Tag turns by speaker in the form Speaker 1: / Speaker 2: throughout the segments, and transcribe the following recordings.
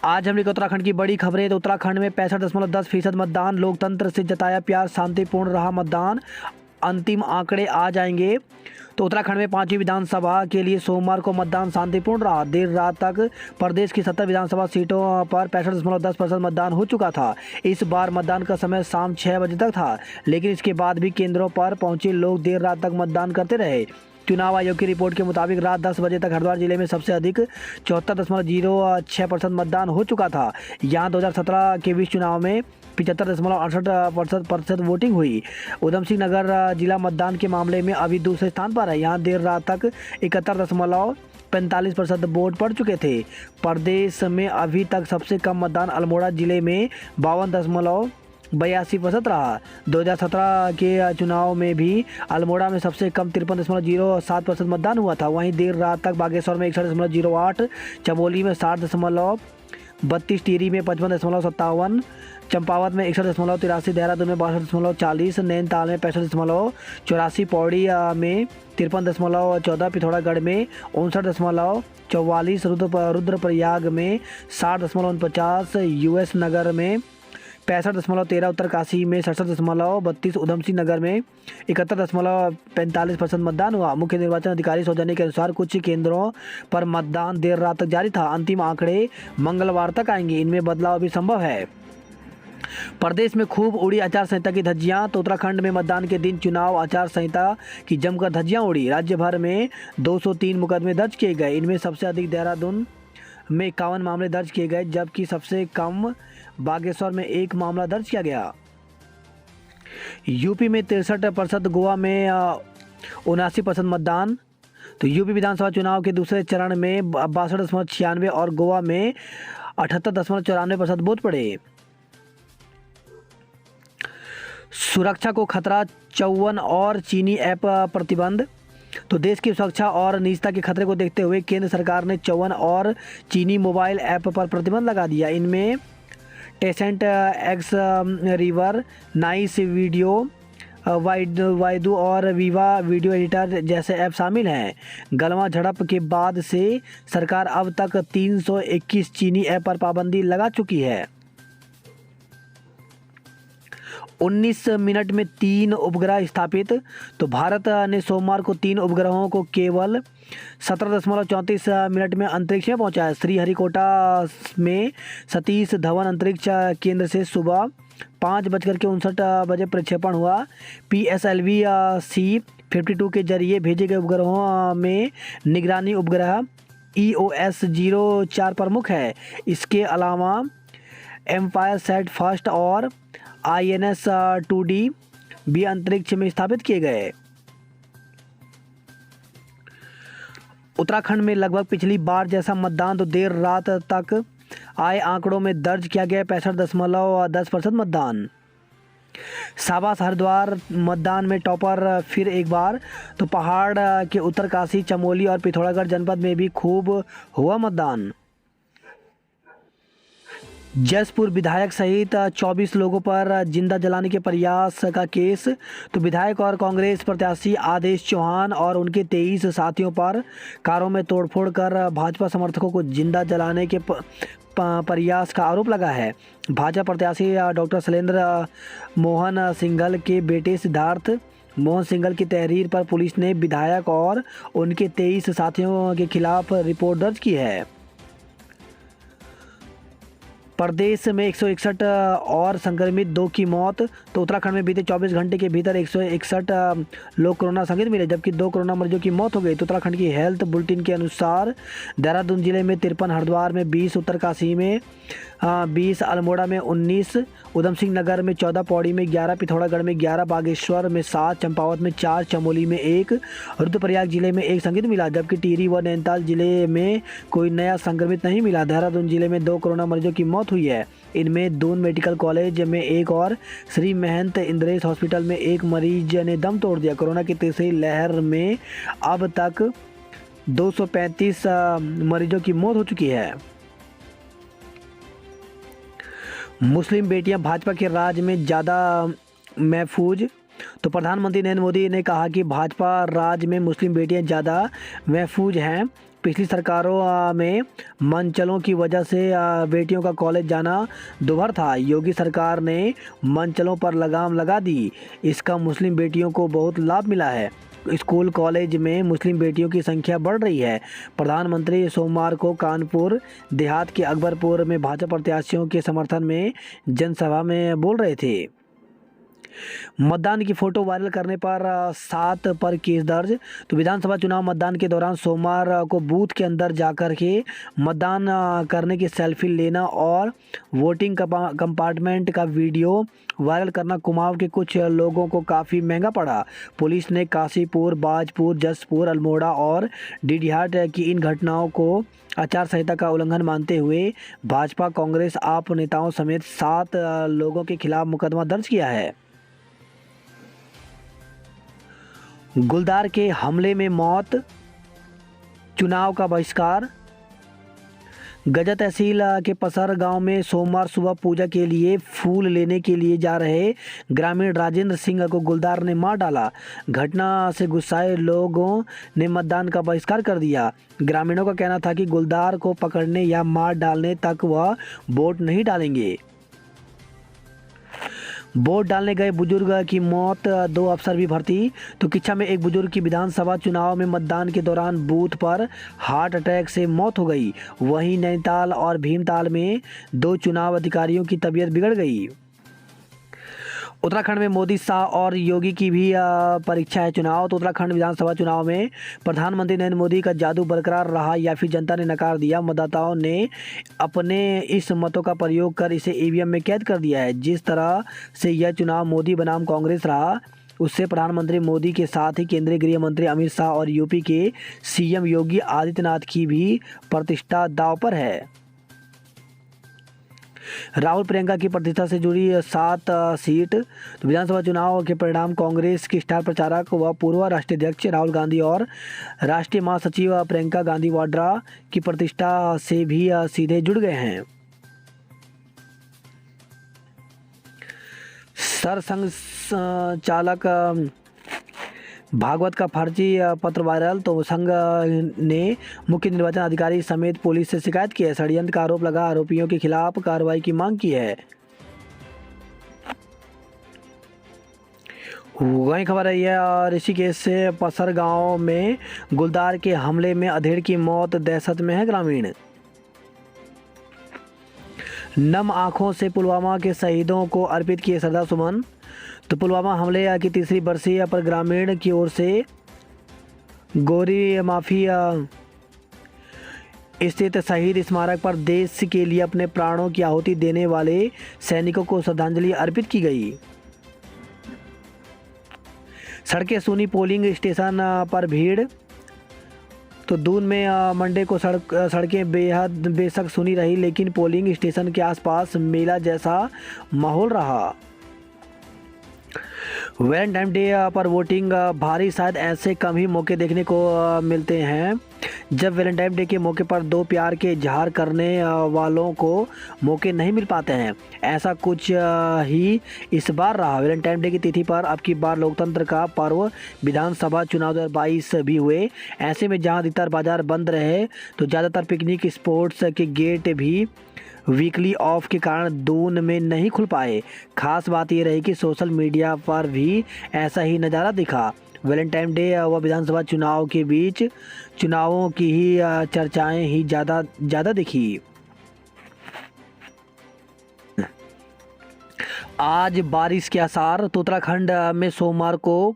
Speaker 1: आज हम लेकर उत्तराखंड की बड़ी खबरें। तो उत्तराखंड में 65.10% मतदान, लोकतंत्र से जताया प्यार, शांतिपूर्ण रहा मतदान, अंतिम आंकड़े आ जाएंगे। तो उत्तराखंड में 5वीं विधानसभा के लिए सोमवार को मतदान शांतिपूर्ण रहा। देर रात तक प्रदेश की 70 विधानसभा सीटों पर 65.10% मतदान हो चुका था। इस बार मतदान का समय शाम 6 बजे तक था, लेकिन इसके बाद भी केंद्रों पर पहुंचे लोग देर रात तक मतदान करते रहे। चुनाव आयोग की रिपोर्ट के मुताबिक रात 10 बजे तक हरिद्वार जिले में सबसे अधिक 74.06% मतदान हो चुका था। यहाँ 2017 के बीच चुनाव में 75.68% वोटिंग हुई। उधम सिंह नगर जिला मतदान के मामले में अभी दूसरे स्थान पर है। यहाँ देर रात तक 71.45% वोट पड़ चुके थे। प्रदेश में अभी तक सबसे कम मतदान अल्मोड़ा जिले में 52.82% रहा। 2017 के चुनाव में भी अल्मोड़ा में सबसे कम 53.07% मतदान हुआ था। वहीं देर रात तक बागेश्वर में 61.08, चमोली में 60.32, टिहरी में 55.57, चंपावत में 61.83, देहरादून में 62.40, नैनीताल में 65.84, पौड़ी में 53.14, पिथौरागढ़ में 59.44, रुद्रप्रयाग में 60.49, यूएस नगर में 65.13, उत्तरकाशी में 67.32, उधम सिंह नगर में 71.45% मतदान हुआ। मुख्य निर्वाचन अधिकारी सौजन्य के अनुसार कुछ केंद्रों पर मतदान देर रात तक जारी था। अंतिम आंकड़े मंगलवार तक आएंगे, इनमें बदलाव भी संभव है। प्रदेश में खूब उड़ी आचार संहिता की धज्जियां। तो उत्तराखंड में मतदान के दिन चुनाव आचार संहिता की जमकर धज्जियां उड़ी। राज्य भर में 203 मुकदमे दर्ज किए गए। इनमें सबसे अधिक देहरादून में 51 मामले दर्ज किए गए, जबकि सबसे कम बागेश्वर में 1 मामला दर्ज किया गया। यूपी में 63%, गोवा में 79% मतदान। तो यूपी विधानसभा चुनाव के दूसरे चरण में 62.96 और गोवा में 78.94% वोट पड़े। सुरक्षा को खतरा, 54 और चीनी ऐप प्रतिबंध। तो देश की सुरक्षा और निजता के खतरे को देखते हुए केंद्र सरकार ने 54 और चीनी मोबाइल ऐप पर प्रतिबंध लगा दिया। इनमें टेसेंट एक्स रिवर, नाइस वीडियो, वाइदू और वीवा वीडियो एडिटर जैसे ऐप शामिल हैं। गलवां झड़प के बाद से सरकार अब तक 321 चीनी ऐप पर पाबंदी लगा चुकी है। 19 मिनट में 3 उपग्रह स्थापित। तो भारत ने सोमवार को 3 उपग्रहों को केवल 17.34 मिनट में अंतरिक्ष में पहुंचाया। श्रीहरिकोटा में सतीश धवन अंतरिक्ष केंद्र से सुबह 5:59 बजे प्रक्षेपण हुआ। PSLV C-52 के जरिए भेजे गए उपग्रहों में निगरानी उपग्रह EOS-04 प्रमुख है। इसके अलावा एम्पायर सेट फर्स्ट और INS-2D भी अंतरिक्ष में स्थापित किए गए। उत्तराखंड में लगभग पिछली बार जैसा मतदान। तो देर रात तक आए आंकड़ों में दर्ज किया गया 65.10% मतदान। शाबाश हरिद्वार मतदान में टॉपर फिर एक बार। तो पहाड़ के उत्तरकाशी, चमोली और पिथौरागढ़ जनपद में भी खूब हुआ मतदान। जसपुर विधायक सहित 24 लोगों पर जिंदा जलाने के प्रयास का केस। तो विधायक और कांग्रेस प्रत्याशी आदेश चौहान और उनके 23 साथियों पर कारों में तोड़फोड़ कर भाजपा समर्थकों को जिंदा जलाने के प्रयास का आरोप लगा है। भाजपा प्रत्याशी डॉक्टर शैलेंद्र मोहन सिंघल के बेटे सिद्धार्थ मोहन सिंघल की तहरीर पर पुलिस ने विधायक और उनके 23 साथियों के खिलाफ रिपोर्ट दर्ज की है। प्रदेश में 161 और संक्रमित 2 की मौत। तो उत्तराखंड में बीते 24 घंटे के भीतर 161 लोग कोरोना संक्रमित मिले, जबकि 2 कोरोना मरीजों की मौत हो गई। तो उत्तराखंड की हेल्थ बुलेटिन के अनुसार देहरादून जिले में 53, हरिद्वार में 20, उत्तरकाशी में 20, अल्मोड़ा में 19, उधम सिंह नगर में 14, पौड़ी में 11, पिथौरागढ़ में 11, बागेश्वर में 7, चंपावत में 4, चमोली में 1, रुद्रप्रयाग जिले में 1 संक्रमित मिला, जबकि टिहरी व नैनीताल जिले में कोई नया संक्रमित नहीं मिला। देहरादून जिले में 2 कोरोना मरीजों की मौत हुई है। इनमें दून मेडिकल कॉलेज में 1 और श्री महंत इंद्रेश हॉस्पिटल में 1 मरीज ने दम तोड़ दिया। कोरोना की तीसरी लहर में अब तक 235 मरीजों की मौत हो चुकी है। मुस्लिम बेटियां भाजपा के राज में ज़्यादा महफूज। तो प्रधानमंत्री नरेंद्र मोदी ने कहा कि भाजपा राज में मुस्लिम बेटियां ज़्यादा महफूज हैं। पिछली सरकारों में मनचलों की वजह से बेटियों का कॉलेज जाना दुभर था। योगी सरकार ने मनचलों पर लगाम लगा दी। इसका मुस्लिम बेटियों को बहुत लाभ मिला है। स्कूल कॉलेज में मुस्लिम बेटियों की संख्या बढ़ रही है। प्रधानमंत्री सोमवार को कानपुर देहात के अकबरपुर में भाजपा प्रत्याशियों के समर्थन में जनसभा में बोल रहे थे। मतदान की फोटो वायरल करने पर 7 पर केस दर्ज। तो विधानसभा चुनाव मतदान के दौरान सोमवार को बूथ के अंदर जाकर के मतदान करने की सेल्फी लेना और वोटिंग कंपार्टमेंट का वीडियो वायरल करना कुमाऊं के कुछ लोगों को काफ़ी महंगा पड़ा। पुलिस ने काशीपुर, बाजपुर, जसपुर, अल्मोड़ा और डीडीहाट की इन घटनाओं को आचार संहिता का उल्लंघन मानते हुए भाजपा, कांग्रेस, आप नेताओं समेत 7 लोगों के खिलाफ मुकदमा दर्ज किया है। गुलदार के हमले में मौत, चुनाव का बहिष्कार। गजा तहसील के पसर गांव में सोमवार सुबह पूजा के लिए फूल लेने के लिए जा रहे ग्रामीण राजेंद्र सिंह को गुलदार ने मार डाला। घटना से गुस्साए लोगों ने मतदान का बहिष्कार कर दिया। ग्रामीणों का कहना था कि गुलदार को पकड़ने या मार डालने तक वह वोट नहीं डालेंगे। वोट डालने गए बुजुर्ग की मौत, 2 अफसर भी भर्ती। तो किच्छा में एक बुजुर्ग की विधानसभा चुनाव में मतदान के दौरान बूथ पर हार्ट अटैक से मौत हो गई। वहीं नैनीताल और भीमताल में 2 चुनाव अधिकारियों की तबीयत बिगड़ गई। उत्तराखंड में मोदी, शाह और योगी की भी परीक्षा है चुनाव। तो उत्तराखंड विधानसभा चुनाव में प्रधानमंत्री नरेंद्र मोदी का जादू बरकरार रहा या फिर जनता ने नकार दिया। मतदाताओं ने अपने इस मतों का प्रयोग कर इसे ईवीएम में कैद कर दिया है। जिस तरह से यह चुनाव मोदी बनाम कांग्रेस रहा, उससे प्रधानमंत्री मोदी के साथ ही केंद्रीय गृह मंत्री अमित शाह और यूपी के सीएम योगी आदित्यनाथ की भी प्रतिष्ठा दांव पर है। राहुल प्रियंका की प्रतिष्ठा से जुड़ी 7 सीट। तो विधानसभा चुनाव के परिणाम कांग्रेस की स्टार प्रचारक व पूर्व राष्ट्रीय अध्यक्ष राहुल गांधी और राष्ट्रीय महासचिव प्रियंका गांधी वाड्रा की प्रतिष्ठा से भी सीधे जुड़ गए हैं। सरसंघ चालक भागवत का फर्जी पत्र वायरल। तो संघ ने मुख्य निर्वाचन अधिकारी समेत पुलिस से शिकायत की है। षड्यंत्र का आरोप लगा आरोपियों के खिलाफ कार्रवाई की मांग की है। वही खबर है यह ऋषिकेश से पसर गांव में गुलदार के हमले में अधेड़ की मौत, दहशत में है ग्रामीण। नम आंखों से पुलवामा के शहीदों को अर्पित किए श्रद्धा सुमन। तो पुलवामा हमले की 3री बरसी पर ग्रामीण की ओर से गोरी माफी स्थित शहीद स्मारक पर देश के लिए अपने प्राणों की आहुति देने वाले सैनिकों को श्रद्धांजलि अर्पित की गई। सड़कें सूनी, पोलिंग स्टेशन पर भीड़। तो दून में मंडे को सड़कें बेहद बेशक सूनी रही, लेकिन पोलिंग स्टेशन के आसपास मेला जैसा माहौल रहा। वैलेंटाइन डे पर वोटिंग भारी, शायद ऐसे कम ही मौके देखने को मिलते हैं जब वैलेंटाइन डे के मौके पर 2 प्यार के इजहार करने वालों को मौके नहीं मिल पाते हैं। ऐसा कुछ ही इस बार रहा। वैलेंटाइन डे की तिथि पर अब की बार लोकतंत्र का पर्व विधानसभा चुनाव 2022 भी हुए। ऐसे में जहां अधिकतर बाजार बंद रहे, तो ज़्यादातर पिकनिक स्पॉट्स के गेट भी वीकली ऑफ के कारण दून में नहीं खुल पाए। खास बात यह रही कि सोशल मीडिया पर भी ऐसा ही नज़ारा दिखा। वैलेंटाइन डे व विधानसभा चुनाव के बीच चुनावों की ही चर्चाएं ही ज़्यादा दिखी। आज बारिश के आसार। तो उत्तराखंड में सोमवार को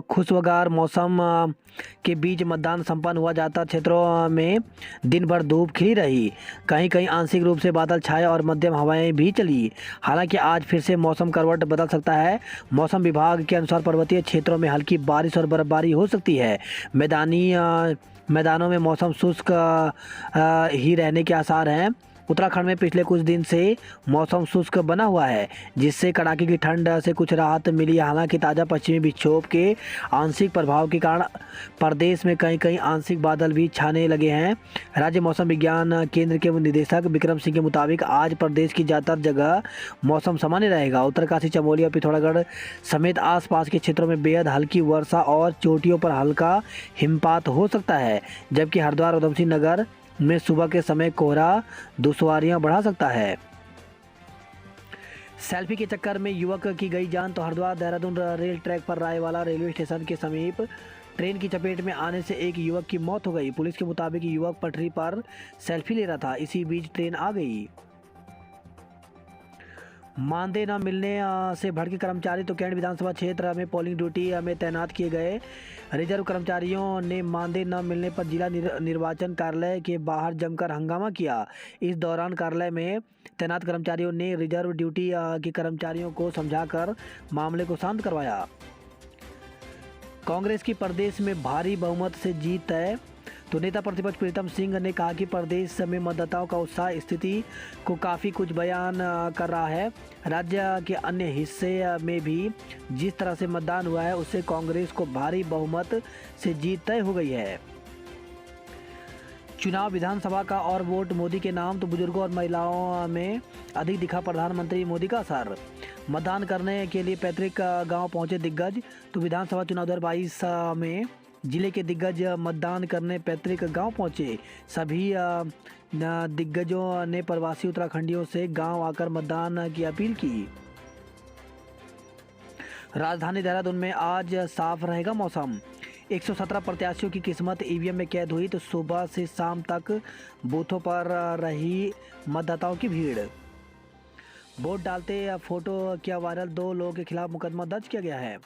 Speaker 1: खुशगवार मौसम के बीच मतदान संपन्न हुआ। ज़्यादातर क्षेत्रों में दिन भर धूप खिली रही। कहीं कहीं आंशिक रूप से बादल छाए और मध्यम हवाएं भी चली। हालांकि आज फिर से मौसम करवट बदल सकता है। मौसम विभाग के अनुसार पर्वतीय क्षेत्रों में हल्की बारिश और बर्फबारी हो सकती है। मैदानों में मौसम शुष्क ही रहने के आसार हैं। उत्तराखंड में पिछले कुछ दिन से मौसम शुष्क बना हुआ है, जिससे कड़ाके की ठंड से कुछ राहत मिली। हालांकि ताज़ा पश्चिमी विक्षोभ के आंशिक प्रभाव के कारण प्रदेश में कहीं कहीं आंशिक बादल भी छाने लगे हैं। राज्य मौसम विज्ञान केंद्र के निदेशक विक्रम सिंह के मुताबिक आज प्रदेश की ज़्यादातर जगह मौसम सामान्य रहेगा। उत्तरकाशी, चमोली और पिथौरागढ़ समेत आसपास के क्षेत्रों में बेहद हल्की वर्षा और चोटियों पर हल्का हिमपात हो सकता है, जबकि हरिद्वार, उधमसिंह नगर में सुबह के समय कोहरा दुश्वारियां बढ़ा सकता है। सेल्फी के चक्कर में युवक की गई जान। तो हरिद्वार देहरादून रेल ट्रैक पर रायवाला रेलवे स्टेशन के समीप ट्रेन की चपेट में आने से एक युवक की मौत हो गई। पुलिस के मुताबिक युवक पटरी पर सेल्फी ले रहा था, इसी बीच ट्रेन आ गई। मानदेय न मिलने से भड़के कर्मचारी। तो कैंट विधानसभा क्षेत्र में पोलिंग ड्यूटी में तैनात किए गए रिजर्व कर्मचारियों ने मानदेय न मिलने पर जिला निर्वाचन कार्यालय के बाहर जमकर हंगामा किया। इस दौरान कार्यालय में तैनात कर्मचारियों ने रिजर्व ड्यूटी के कर्मचारियों को समझाकर मामले को शांत करवाया। कांग्रेस की प्रदेश में भारी बहुमत से जीत तय। तो नेता प्रतिपक्ष प्रीतम सिंह ने कहा कि प्रदेश में मतदाताओं का उत्साह स्थिति को काफ़ी कुछ बयान कर रहा है। राज्य के अन्य हिस्से में भी जिस तरह से मतदान हुआ है, उससे कांग्रेस को भारी बहुमत से जीत तय हो गई है। चुनाव विधानसभा का और वोट मोदी के नाम। तो बुजुर्गों और महिलाओं में अधिक दिखा प्रधानमंत्री मोदी का असर। मतदान करने के लिए पैतृक गांव पहुंचे दिग्गज। तो विधानसभा चुनाव 2022 में जिले के दिग्गज मतदान करने पैतृक गांव पहुंचे। सभी दिग्गजों ने प्रवासी उत्तराखंडियों से गांव आकर मतदान की अपील की। राजधानी देहरादून में आज साफ रहेगा मौसम। 117 प्रत्याशियों की किस्मत ईवीएम में कैद हुई। तो सुबह से शाम तक बूथों पर रही मतदाताओं की भीड़। वोट डालते फोटो किया वायरल, 2 लोगों के खिलाफ मुकदमा दर्ज किया गया है।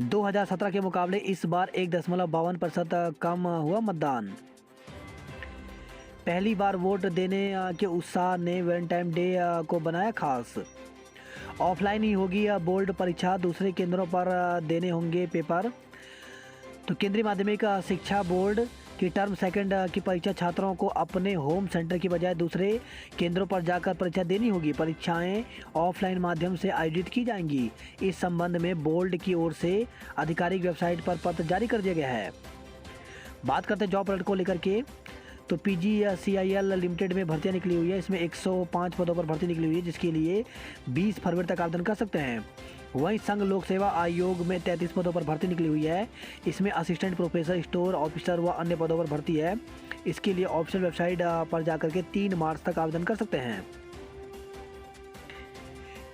Speaker 1: 2017 के मुकाबले इस बार 1.52% कम हुआ मतदान। पहली बार वोट देने के उत्साह ने वैलेंटाइन डे को बनाया खास। ऑफलाइन ही होगी बोर्ड परीक्षा, दूसरे केंद्रों पर देने होंगे पेपर। तो केंद्रीय माध्यमिक शिक्षा बोर्ड की टर्म सेकंड की परीक्षा छात्रों को अपने होम सेंटर की बजाय दूसरे केंद्रों पर जाकर परीक्षा देनी होगी। परीक्षाएं ऑफलाइन माध्यम से आयोजित की जाएंगी। इस संबंध में बोर्ड की ओर से आधिकारिक वेबसाइट पर पत्र जारी कर दिया गया है। बात करते हैं जॉब अलर्ट को लेकर के। तो PGCIL लिमिटेड में भर्तियां निकली हुई है। इसमें 105 पदों पर भर्ती निकली हुई है, जिसके लिए 20 फरवरी तक आवेदन कर सकते हैं। वहीं संघ लोक सेवा आयोग में 33 पदों पर भर्ती निकली हुई है। इसमें असिस्टेंट प्रोफेसर, स्टोर ऑफिसर व अन्य पदों पर भर्ती है। इसके लिए ऑफिशियल वेबसाइट पर जाकर के 3 मार्च तक आवेदन कर सकते हैं।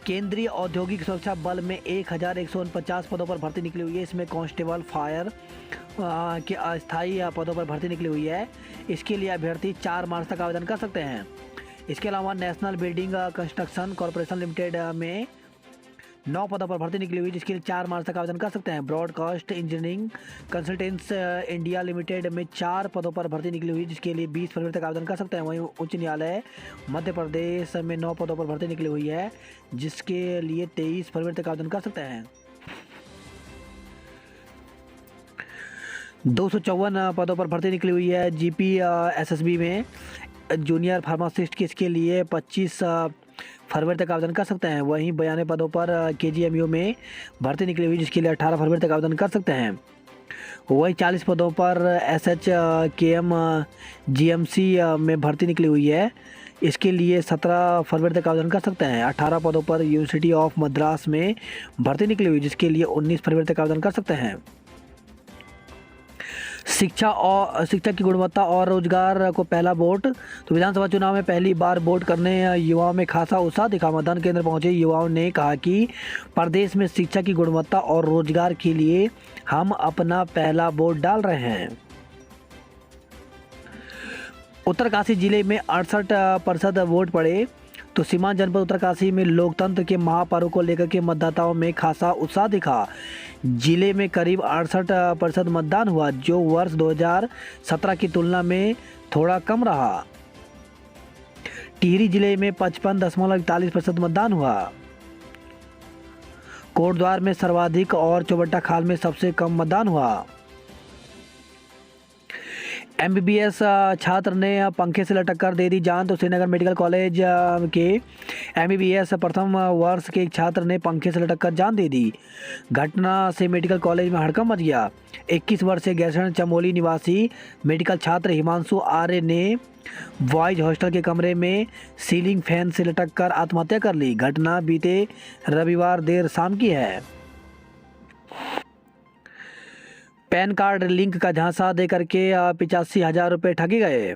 Speaker 1: केंद्रीय औद्योगिक सुरक्षा बल में 1149 पदों पर भर्ती निकली हुई है। इसमें कांस्टेबल, फायर के अस्थायी पदों पर भर्ती निकली हुई है। इसके लिए अभ्यर्थी 4 मार्च तक आवेदन कर सकते हैं। इसके अलावा national building construction corporation limited में 9 पदों पर भर्ती निकली हुई, जिसके लिए 4 मार्च तक आवेदन कर सकते हैं। Broadcast engineering consultants India limited में 4 पदों पर भर्ती निकली हुई, जिसके लिए 20 फरवरी तक आवेदन कर सकते हैं। वहीं उच्च न्यायालय मध्य प्रदेश में 9 पदों पर भर्ती निकली हुई है, जिसके लिए 23 फरवरी तक आवेदन कर सकते हैं। 254 पदों पर भर्ती निकली हुई है। GPSSB में जूनियर फार्मासिस्ट के इसके लिए 25 फरवरी तक आवेदन कर सकते हैं। वहीं 92 पदों पर KGMU में भर्ती निकली हुई, जिसके लिए 18 फरवरी तक आवेदन कर सकते हैं। वहीं 40 पदों पर SHKM GMC में भर्ती निकली हुई है। इसके लिए 17 फरवरी तक आवेदन कर सकते हैं। 18 पदों पर यूनिवर्सिटी ऑफ मद्रास में भर्ती निकली हुई, जिसके लिए 19 फरवरी तक आवेदन कर सकते हैं। शिक्षा की गुणवत्ता और रोजगार को पहला वोट। तो विधानसभा चुनाव में पहली बार वोट करने युवाओं में खासा उत्साह दिखा। मतदान केंद्र पहुंचे युवाओं ने कहा कि प्रदेश में शिक्षा की गुणवत्ता और रोजगार के लिए हम अपना पहला वोट डाल रहे हैं। उत्तरकाशी जिले में 68% वोट पड़े। तो सीमांत जनपद उत्तरकाशी में लोकतंत्र के महापर्व को लेकर के मतदाताओं में खासा उत्साह दिखा। जिले में करीब 68% मतदान हुआ, जो वर्ष 2017 की तुलना में थोड़ा कम रहा। टिहरी जिले में 55.41% मतदान हुआ। कोटद्वार में सर्वाधिक और चौबट्टा खाल में सबसे कम मतदान हुआ। एमबीबीएस छात्र ने पंखे से लटक कर दे दी जान। तो श्रीनगर मेडिकल कॉलेज के एमबीबीएस प्रथम वर्ष के एक छात्र ने पंखे से लटक कर जान दे दी। घटना से मेडिकल कॉलेज में हड़कंप मच गया। 21 वर्षीय गैरसैंण चमोली निवासी मेडिकल छात्र हिमांशु आर्य ने बॉयज हॉस्टल के कमरे में सीलिंग फैन से लटक कर आत्महत्या कर ली। घटना बीते रविवार देर शाम की है। पैन कार्ड लिंक का झांसा देकर के 85,000 रुपये ठगे गए।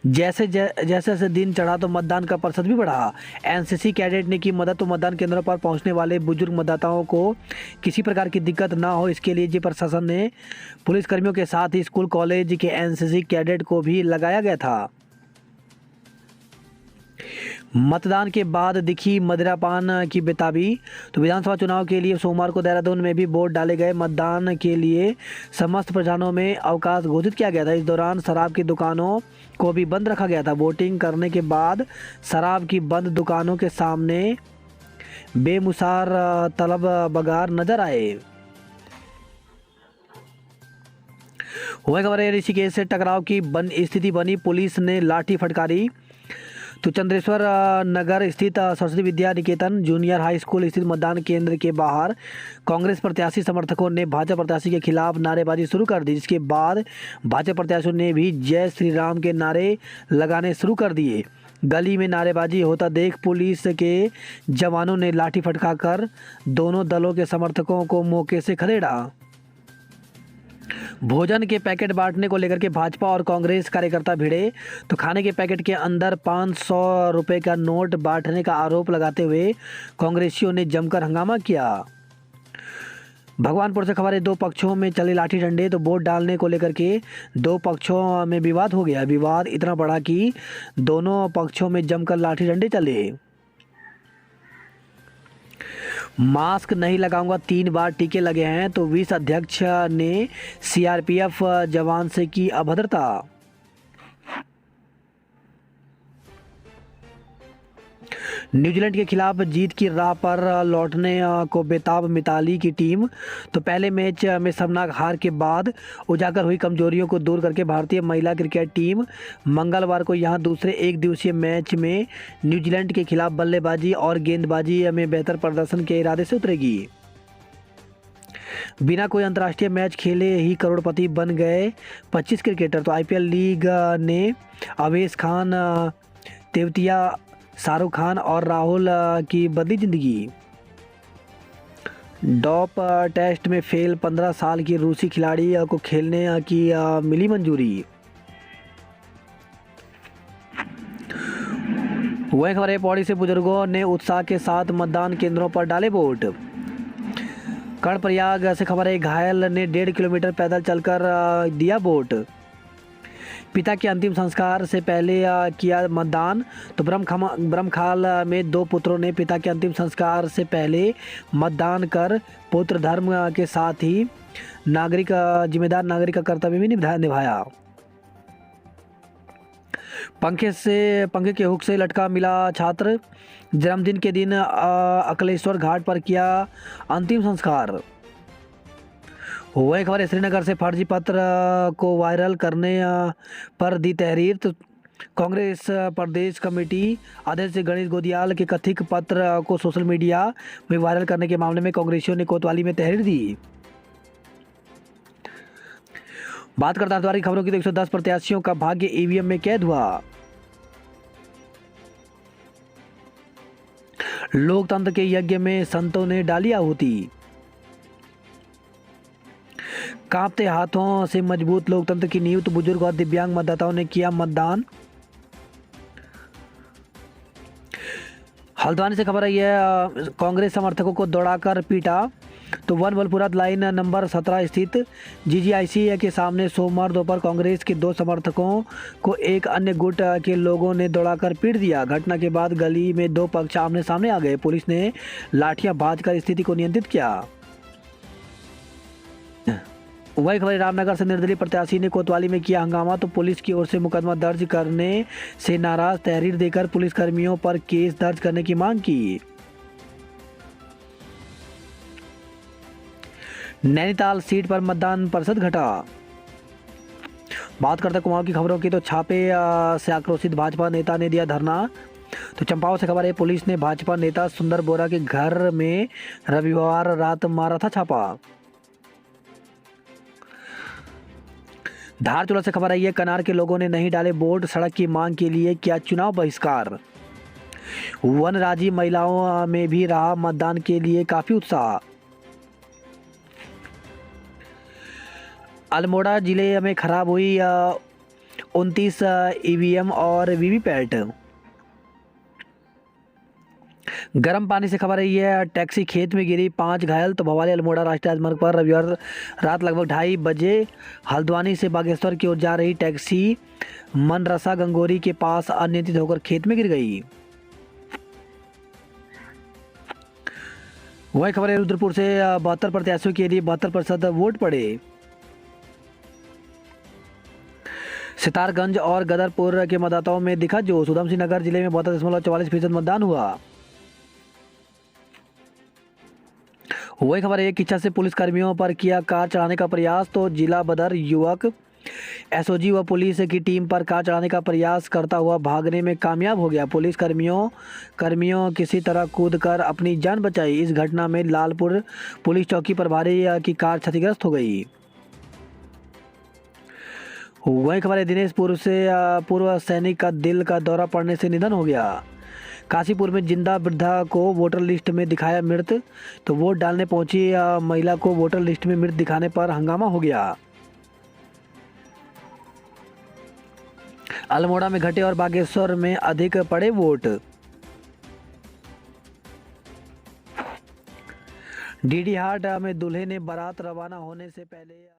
Speaker 1: जैसे जैसे दिन चढ़ा तो मतदान का प्रतिशत भी बढ़ा। एनसीसी कैडेट ने की मदद। तो मतदान केंद्रों पर पहुंचने वाले बुजुर्ग मतदाताओं को किसी प्रकार की दिक्कत ना हो, इसके लिए जिला प्रशासन ने पुलिसकर्मियों के साथ ही स्कूल कॉलेज के एनसीसी कैडेट को भी लगाया गया था। मतदान के बाद दिखी मदिरापान की बेताबी। तो विधानसभा चुनाव के लिए सोमवार को देहरादून में भी वोट डाले गए। मतदान के लिए समस्त प्रधानों में अवकाश घोषित किया गया था। इस दौरान शराब की दुकानों को भी बंद रखा गया था। वोटिंग करने के बाद शराब की बंद दुकानों के सामने बेमुसार तलब बगार नजर आए। हुए खबर है ऋषिकेश से टकराव की स्थिति बनी। पुलिस ने लाठी फटकारी। तो चंद्रेश्वर नगर स्थित Saraswati Vidya Niketan junior high school स्थित मतदान केंद्र के बाहर कांग्रेस प्रत्याशी समर्थकों ने भाजपा प्रत्याशी के खिलाफ नारेबाजी शुरू कर दी, जिसके बाद भाजपा प्रत्याशियों ने भी जय श्री राम के नारे लगाने शुरू कर दिए। गली में नारेबाजी होता देख पुलिस के जवानों ने लाठी फटकाकर दोनों दलों के समर्थकों को मौके से खदेड़ा। भोजन के पैकेट बांटने को लेकर के भाजपा और कांग्रेस कार्यकर्ता भिड़े। तो खाने के पैकेट के अंदर 500 रुपये का नोट बांटने का आरोप लगाते हुए कांग्रेसियों ने जमकर हंगामा किया। भगवानपुर से खबर है, दो पक्षों में चले लाठी डंडे। तो वोट डालने को लेकर के दो पक्षों में विवाद हो गया। विवाद इतना बड़ा कि दोनों पक्षों में जमकर लाठी डंडे चले। मास्क नहीं लगाऊंगा, 3 बार टीके लगे हैं। तो विस अध्यक्ष ने सीआरपीएफ जवान से की अभद्रता। न्यूजीलैंड के खिलाफ जीत की राह पर लौटने को बेताब मिताली की टीम। तो पहले मैच में शर्मनाक हार के बाद उजागर हुई कमजोरियों को दूर करके भारतीय महिला क्रिकेट टीम मंगलवार को यहां दूसरे एक दिवसीय मैच में न्यूजीलैंड के खिलाफ बल्लेबाजी और गेंदबाजी में बेहतर प्रदर्शन के इरादे से उतरेगी। बिना कोई अंतर्राष्ट्रीय मैच खेले ही करोड़पति बन गए 25 क्रिकेटर। तो आईपीएल लीग ने अवेश खान, तेवतिया, शाहरुख खान और राहुल की बदली जिंदगी। डॉप टेस्ट में फेल 15 साल की रूसी खिलाड़ी को खेलने की मिली मंजूरी। वही खबर है, पौड़ी से बुजुर्गों ने उत्साह के साथ मतदान केंद्रों पर डाले वोट। कर्णप्रयाग से खबर है, घायल ने 1.5 किलोमीटर पैदल चलकर दिया वोट। पिता के अंतिम संस्कार से पहले किया मतदान। तो ब्रह्मखाल में 2 पुत्रों ने पिता के अंतिम संस्कार से पहले मतदान कर पुत्र धर्म के साथ ही जिम्मेदार नागरिक का कर्तव्य भी निभाया। पंखे के हुक से लटका मिला छात्र। जन्मदिन के दिन अकलेश्वर घाट पर किया अंतिम संस्कार। वही खबर है, श्रीनगर से फर्जी पत्र को वायरल करने पर दी तहरीर। तो कांग्रेस प्रदेश कमेटी अध्यक्ष गणेश गोदियाल के कथित पत्र को सोशल मीडिया में वायरल करने के मामले में कांग्रेसियों ने कोतवाली में तहरीर दी। बात करते हैं हरिद्वार की खबरों की। तो 110 प्रत्याशियों का भाग्य ईवीएम में कैद हुआ। लोकतंत्र के यज्ञ में संतों ने डाली आहुति। कांपते हाथों से मजबूत लोकतंत्र की नींव। तो बुजुर्ग और दिव्यांग मतदाताओं ने किया मतदान। हल्द्वानी से खबर आई है, कांग्रेस समर्थकों को दौड़ाकर पीटा। तो वन बलपुरा लाइन नंबर 17 स्थित जीजीआईसी के सामने सोमवार दोपहर कांग्रेस के 2 समर्थकों को एक अन्य गुट के लोगों ने दौड़ाकर पीट दिया। घटना के बाद गली में 2 पक्ष आमने सामने आ गए। पुलिस ने लाठियां भांजकर स्थिति को नियंत्रित किया। वही खबर, रामनगर से निर्दलीय प्रत्याशी ने कोतवाली में किया हंगामा। तो पुलिस की ओर से मुकदमा दर्ज करने से नाराज तहरीर देकर पुलिसकर्मियों पर केस दर्ज करने की मांग की। नैनीताल सीट पर मतदान प्रतिशत घटा। बात करते हैं कुमाऊं की खबरों की, तो छापे से आक्रोशित भाजपा नेता ने दिया धरना। तो चंपावत से खबर है, पुलिस ने भाजपा नेता सुंदर बोरा के घर में रविवार रात मारा था छापा। धारचूला से खबर आई है, कनार के लोगों ने नहीं डाले वोट, सड़क की मांग के लिए किया चुनाव बहिष्कार। वनराजी महिलाओं में भी रहा मतदान के लिए काफी उत्साह। अल्मोड़ा जिले में खराब हुई 29 ईवीएम और वीवीपैट। गर्म पानी से खबर आई है, टैक्सी खेत में गिरी, 5 घायल। तो भवाली अल्मोड़ा राष्ट्रीय राजमार्ग पर रविवार रात लगभग 2:30 बजे हल्द्वानी से बागेश्वर की ओर जा रही टैक्सी मनरसा गंगोरी के पास अनियंत्रित होकर खेत में गिर गई। वही खबर है रुद्रपुर से, 72 प्रत्याशियों के लिए 72% वोट पड़े। सितारगंज और गदरपुर के मतदाताओं में दिखा जोश, उधम सिंह नगर जिले में 72.44% मतदान हुआ। वही खबर है, किच्छा से पुलिस कर्मियों पर किया कार चढ़ाने का प्रयास। तो जिला बदर युवक एसओजी व पुलिस की टीम पर कार चढ़ाने का प्रयास करता हुआ भागने में कामयाब हो गया। पुलिस कर्मियों किसी तरह कूदकर अपनी जान बचाई। इस घटना में लालपुर पुलिस चौकी प्रभारी की कार क्षतिग्रस्त हो गई। वही खबर है, दिनेशपुर से पूर्व सैनिक का दिल का दौरा पड़ने से निधन हो गया। काशीपुर में जिंदा वृद्धा को वोटर लिस्ट में दिखाया मृत। तो वोट डालने पहुंची महिला को वोटर लिस्ट में मृत दिखाने पर हंगामा हो गया। अल्मोड़ा में घटे और बागेश्वर में अधिक पड़े वोट। डीडी हाट में दूल्हे ने बारात रवाना होने से पहले